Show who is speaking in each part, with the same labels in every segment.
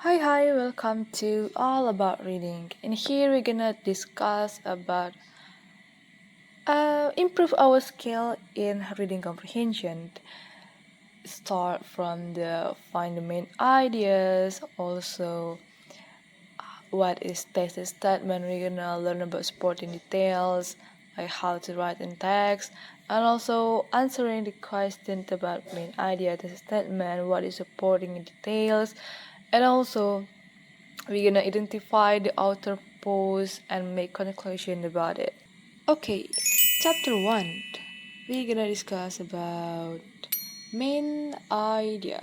Speaker 1: Hi, welcome to All About Reading. In here, we're gonna discuss about improve our skill in reading comprehension. Start from the find the main ideas, also what is thesis statement. We're gonna learn about supporting details, like how to write in text, and also answering the questions about main idea, thesis statement, what is supporting details, and also we're gonna identify the author post and make conclusion about it. Okay, chapter 1. We're gonna discuss about main idea.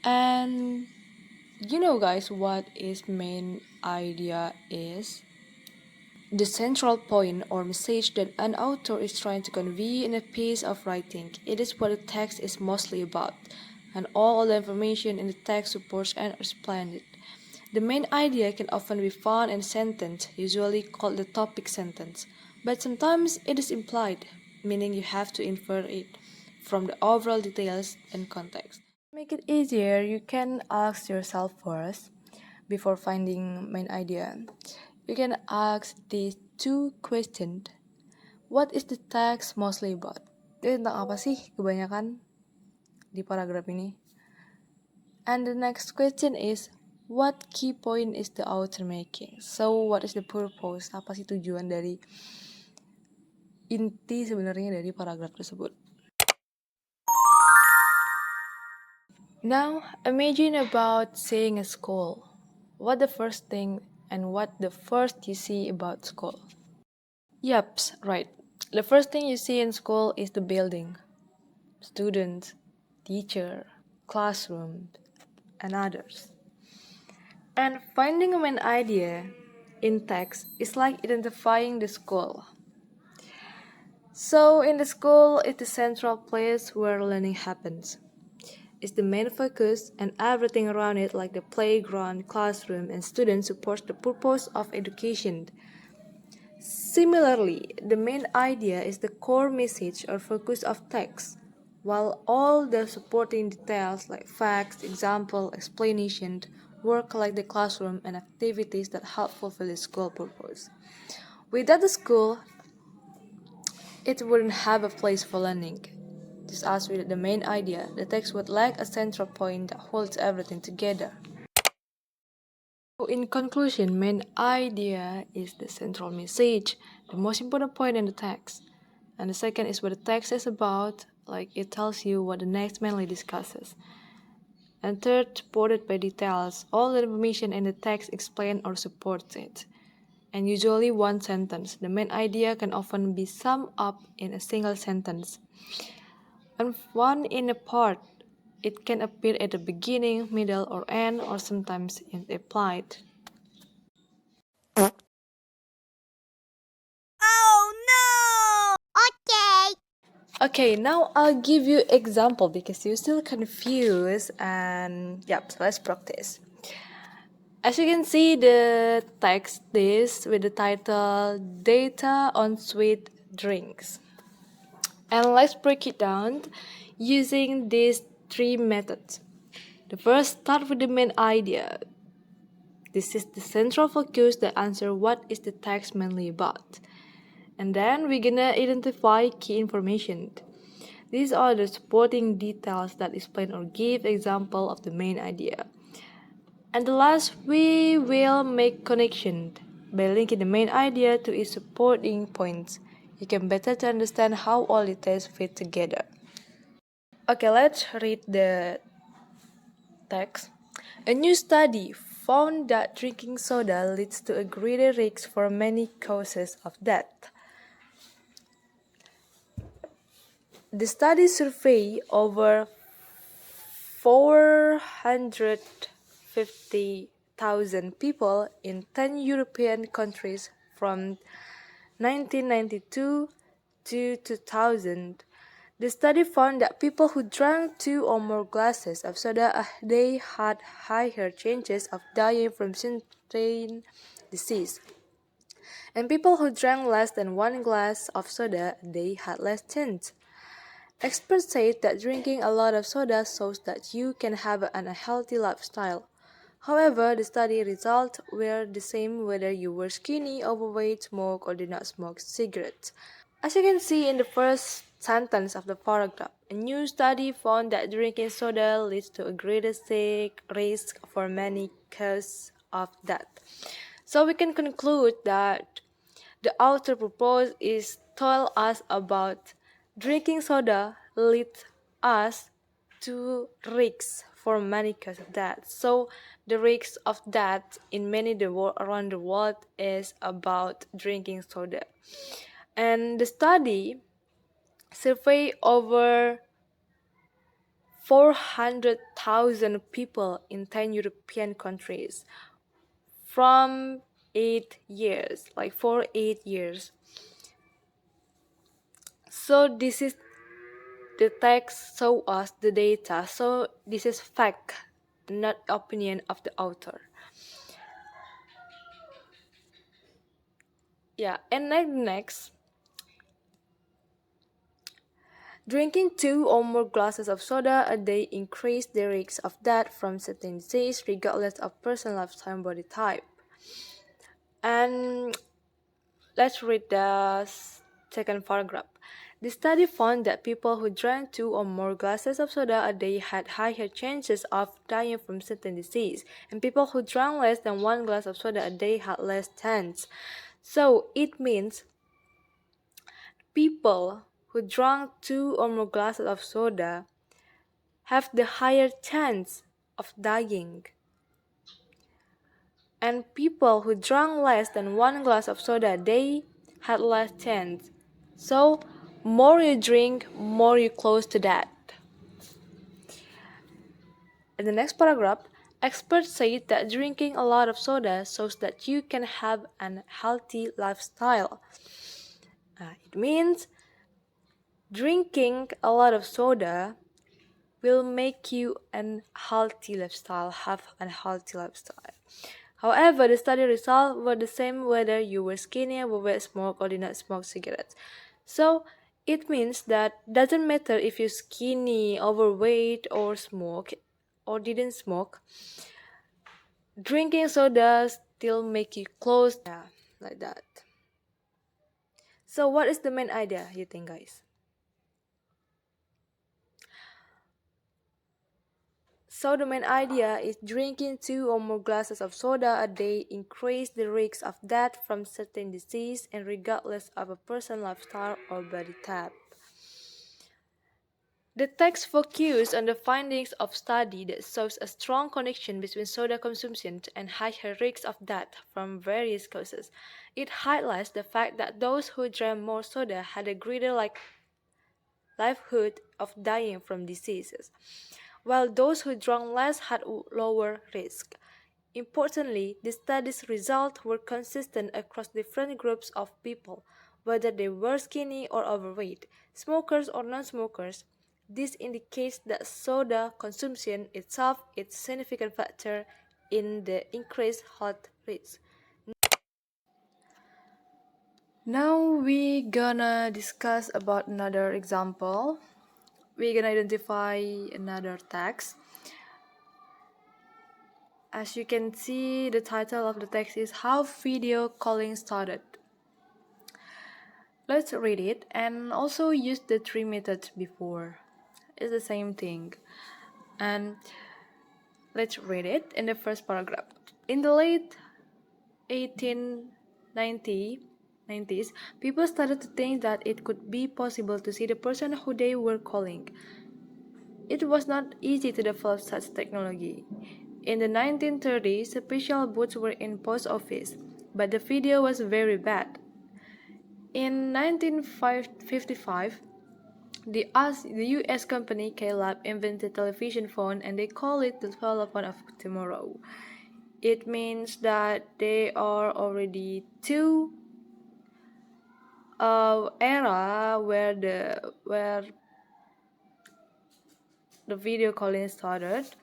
Speaker 1: And you know guys what is main idea is? The central point or message that an author is trying to convey in a piece of writing. It is what the text is mostly about, and all the information in the text supports and explains it. The main idea can often be found in a sentence, usually called the topic sentence, but sometimes it is implied, meaning you have to infer it from the overall details and context. To make it easier, you can ask yourself first, before finding main idea. You can ask these two questions. What is the text mostly about? Ini tentang apa sih kebanyakan di paragraf ini? And the next question is, what key point is the author making? So, what is the purpose? Apa sih tujuan dari inti sebenarnya dari paragraf tersebut? Now, imagine about seeing a school. What the first thing and what the first you see about school? Yep, right. The first thing you see in school is the building, students, teacher, classroom, and others. And finding a main idea in text is like identifying the school. So in the school is the central place where learning happens. It's the main focus and everything around it like the playground, classroom, and students supports the purpose of education. Similarly, the main idea is the core message or focus of text, while all the supporting details like facts, example, explanation work like the classroom and activities that help fulfill the school purpose. Without the school, it wouldn't have a place for learning. Just as with the main idea, the text would lack a central point that holds everything together. So in conclusion, main idea is the central message, the most important point in the text. And the second is what the text is about, like it tells you what the next mainly discusses. And third, supported by details, all the information in the text explain or supports it. And usually one sentence. The main idea can often be summed up in a single sentence. And one in a part, it can appear at the beginning, middle, or end, or sometimes implied.
Speaker 2: Oh no! Okay.
Speaker 1: Okay, now I'll give you example because you're still confused and yep, so let's practice. As you can see the text this with the title Data on Sweet Drinks. And let's break it down using these three methods. The first, start with the main idea. This is the central focus that answer what is the text mainly about. And then we're gonna identify key information. These are the supporting details that explain or give example of the main idea. And the last, we will make connection by linking the main idea to its supporting points. You can better to understand how all details fit together. Okay, let's read the text. A new study found that drinking soda leads to a greater risk for many causes of death. The study surveyed over 450,000 people in 10 European countries from 1992 to 2000. The study found that people who drank 2 or more glasses of soda a day had higher chances of dying from certain disease. And people who drank less than 1 glass of soda a day had less chance. Experts say that drinking a lot of soda shows that you can have an unhealthy lifestyle. However, the study results were the same whether you were skinny, overweight, smoke, or did not smoke cigarettes. As you can see in the first sentence of the paragraph, a new study found that drinking soda leads to a greater risk for many causes of death. So we can conclude that the author proposed is tell us about drinking soda leads us to risks for many causes of death. So the risks of death in many around the world is about drinking soda. And the study surveyed over 400,000 people in 10 European countries from 8 years, like for 8 years. So this is the text show us the data. So this is fact, not opinion of the author. Yeah, and next, drinking 2 or more glasses of soda a day increase the risk of death from certain disease regardless of personal lifestyle body type. And let's read the second paragraph. The study found that people who drank 2 or more glasses of soda a day had higher chances of dying from certain disease, and people who drank less than 1 glass of soda a day had less chance. So it means people who drank 2 or more glasses of soda have the higher chance of dying. And people who drank less than 1 glass of soda a day had less chance. So, more you drink, more you close to that. In the next paragraph, experts say that drinking a lot of soda shows that you can have an healthy lifestyle. It means drinking a lot of soda will make you an healthy lifestyle, have a healthy lifestyle. However, the study results were the same whether you were skinny, overweight, smoke, or did not smoke cigarettes. So it means that doesn't matter if you're skinny, overweight, or smoke, or didn't smoke. Drinking soda still make you close, yeah, like that. So what is the main idea, you think, guys? So the main idea is drinking 2 or more glasses of soda a day increase the risk of death from certain disease and regardless of a person's lifestyle or body type. The text focuses on the findings of study that shows a strong connection between soda consumption and higher risks of death from various causes. It highlights the fact that those who drank more soda had a greater likelihood of dying from diseases, while those who drank less had lower risk. Importantly, the study's results were consistent across different groups of people, whether they were skinny or overweight, smokers or non-smokers. This indicates that soda consumption itself is a significant factor in the increased health risk. Now we gonna discuss about another example. We're gonna identify another text. As you can see, the title of the text is How Video Calling Started. Let's read it and also use the 3 methods before. It's the same thing. And let's read it in the first paragraph. In the late 1890s, people started to think that it could be possible to see the person who they were calling. It was not easy to develop such technology. In the 1930s, special booths were in post office, but the video was very bad. In 1955, the US company K-Lab invented television phone and they call it the telephone of tomorrow. It means that they are already two era where the video calling started,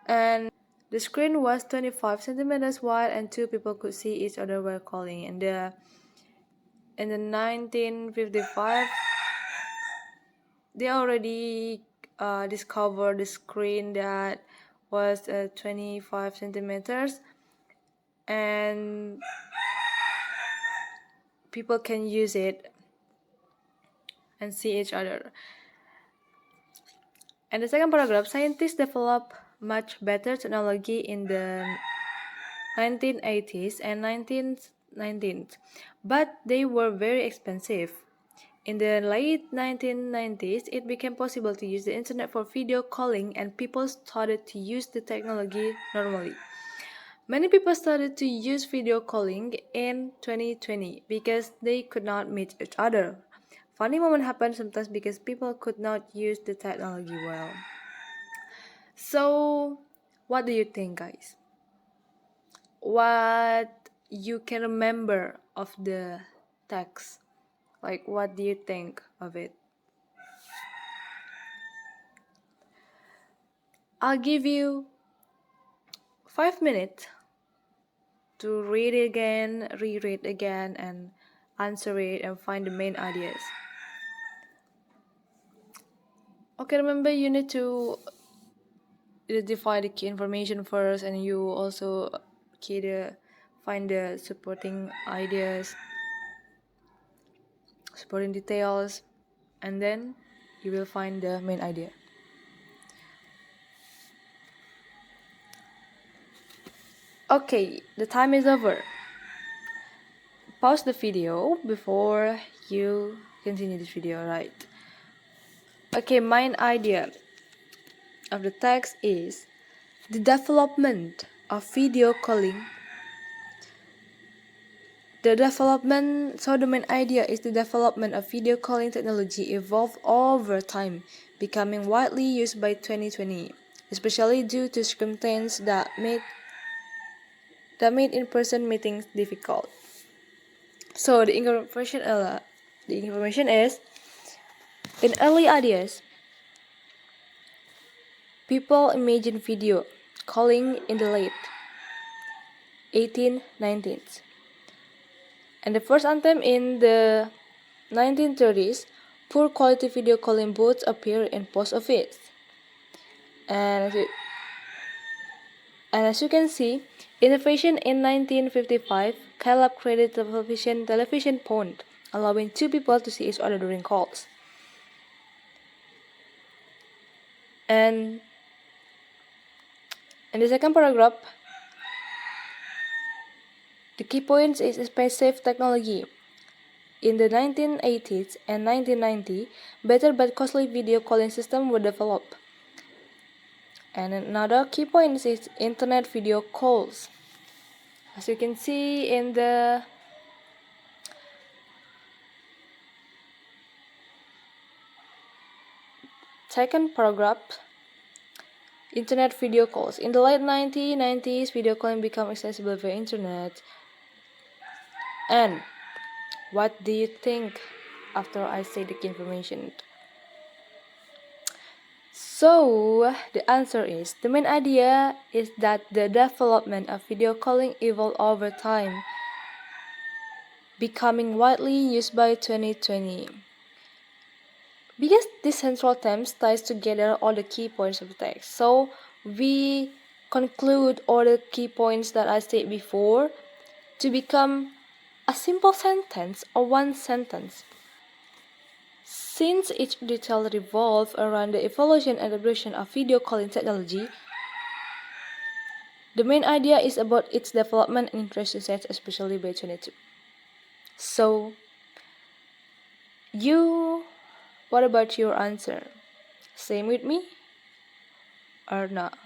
Speaker 1: and the screen was 25 centimeters wide and two people could see each other while calling. And in the 1955, they already discovered the screen that was 25 centimeters, and people can use it and see each other. And the second paragraph, scientists develop much better technology in the 1980s and 1990s, but they were very expensive. In the late 1990s, it became possible to use the internet for video calling, and people started to use the technology normally. Many people started to use video calling in 2020 because they could not meet each other. Funny moment happened sometimes because people could not use the technology well. So, what do you think, guys? What you can remember of the text? Like, what do you think of it? I'll give you 5 minutes to read it again, reread again, and answer it and find the main ideas. Okay, remember you need to identify the key information first, and you also find the supporting ideas, supporting details, and then you will find the main idea. Okay, the time is over. Pause the video before you continue this video, right? Okay, main idea of the text is the development of video calling. The main idea is the development of video calling technology evolved over time, becoming widely used by 2020, especially due to circumstances that made in-person meetings difficult. So the information is, in early ideas, people imagined video calling in the late 1890s. And the first attempt in the 1930s, poor quality video calling booths appeared in post office. And as you can see, innovation in 1955, Caleb created television phone, allowing two people to see each other during calls. And in the second paragraph, the key points is expensive technology. In the 1980s and 1990s, better but costly video calling systems were developed. And another key point is internet video calls. As you can see in the second paragraph, internet video calls. In the late 1990s, video calling became accessible via internet. And what do you think after I say the key information? So, the answer is, the main idea is that the development of video calling evolved over time, becoming widely used by 2020. Because this central theme ties together all the key points of the text, so we conclude all the key points that I said before to become a simple sentence or one sentence. Since each detail revolves around the evolution and evolution of video calling technology, the main idea is about its development and interest research, especially by 22. So, what about your answer? Same with me or not?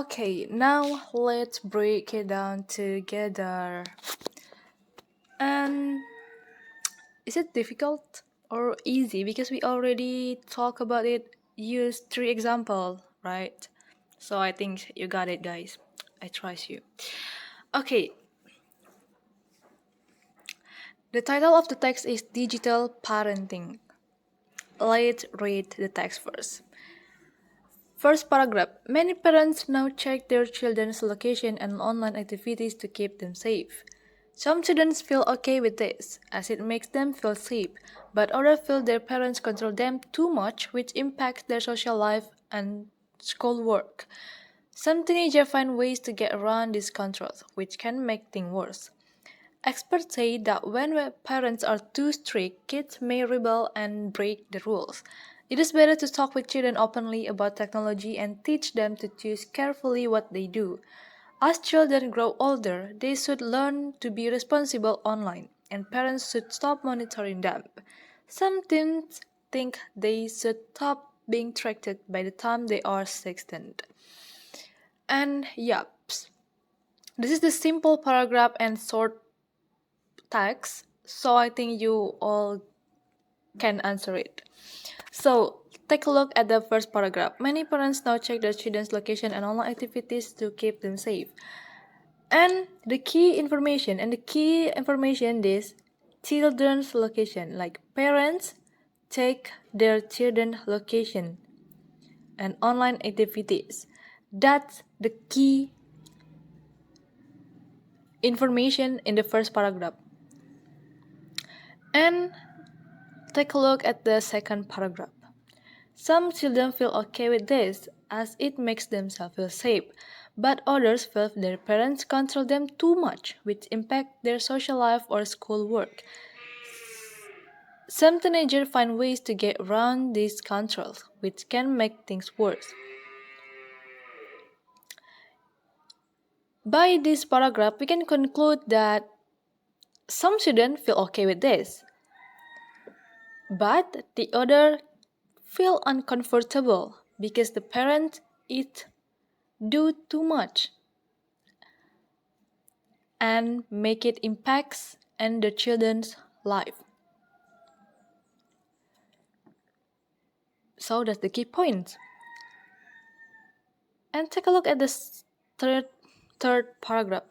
Speaker 1: Okay, now let's break it down together. And is it difficult or easy? Because we already talked about it, use 3 examples, right? So I think you got it, guys. I trust you. Okay, the title of the text is Digital Parenting. Let's read the text first. First paragraph. Many parents now check their children's location and online activities to keep them safe. Some students feel okay with this, as it makes them feel safe, but others feel their parents control them too much, which impacts their social life and schoolwork. Some teenagers find ways to get around these controls, which can make things worse. Experts say that when parents are too strict, kids may rebel and break the rules. It is better to talk with children openly about technology and teach them to choose carefully what they do. As children grow older, they should learn to be responsible online, and parents should stop monitoring them. Some teens think they should stop being tracked by the time they are 16. And yup, this is the simple paragraph and short text, so I think you all can answer it. So, take a look at the first paragraph. Many parents now check their children's location and online activities to keep them safe. And the key information is children's location. Like parents check their children's location and online activities. That's the key information in the first paragraph. And take a look at the second paragraph. Some children feel okay with this, as it makes themselves feel safe, but others feel their parents control them too much, which impact their social life or schoolwork. Some teenagers find ways to get around these controls, which can make things worse. By this paragraph, we can conclude that some students feel okay with this, but the other feel uncomfortable because the parent do too much and make it impacts and the children's life. So that's the key point. And take a look at this third paragraph.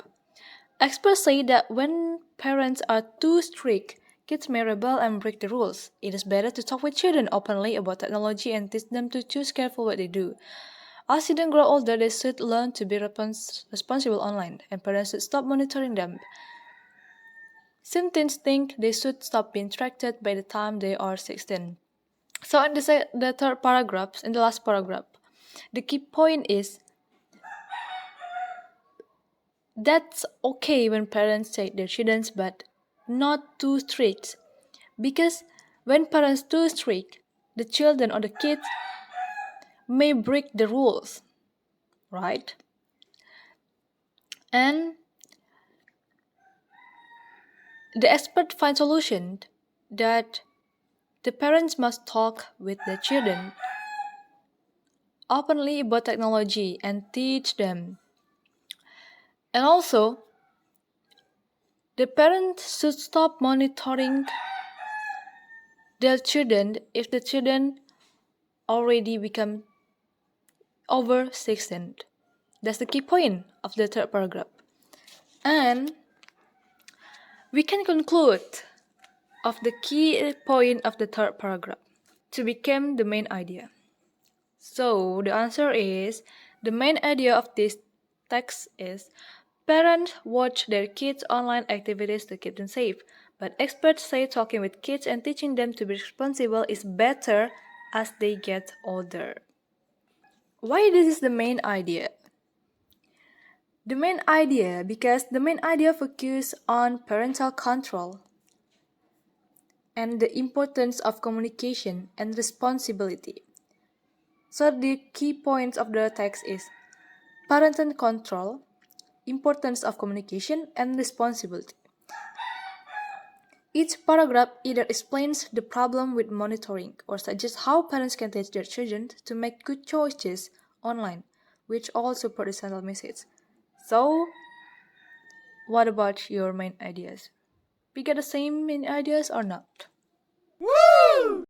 Speaker 1: Experts say that when parents are too strict, kids may rebel and break the rules. It is better to talk with children openly about technology and teach them to choose carefully what they do. As children grow older, they should learn to be responsible online, and parents should stop monitoring them. Some teens think they should stop being tracked by the time they are 16. So in the third paragraph, in the last paragraph, the key point is that's okay when parents take their children, but not too strict. Because when parents too strict, the children or the kids may break the rules, right? And the expert find solution that the parents must talk with the children openly about technology and teach them. And also, the parents should stop monitoring their children if the children already become over 16. That's the key point of the third paragraph. And we can conclude of the key point of the third paragraph to become the main idea. So the answer is the main idea of this text is parents watch their kids' online activities to keep them safe, but experts say talking with kids and teaching them to be responsible is better as they get older. Why this is the main idea? The main idea because the main idea focuses on parental control and the importance of communication and responsibility. So the key points of the text is parental control, importance of communication, and responsibility. Each paragraph either explains the problem with monitoring or suggests how parents can teach their children to make good choices online. which all support the central message. So, what about your main ideas? We get the same main ideas or not?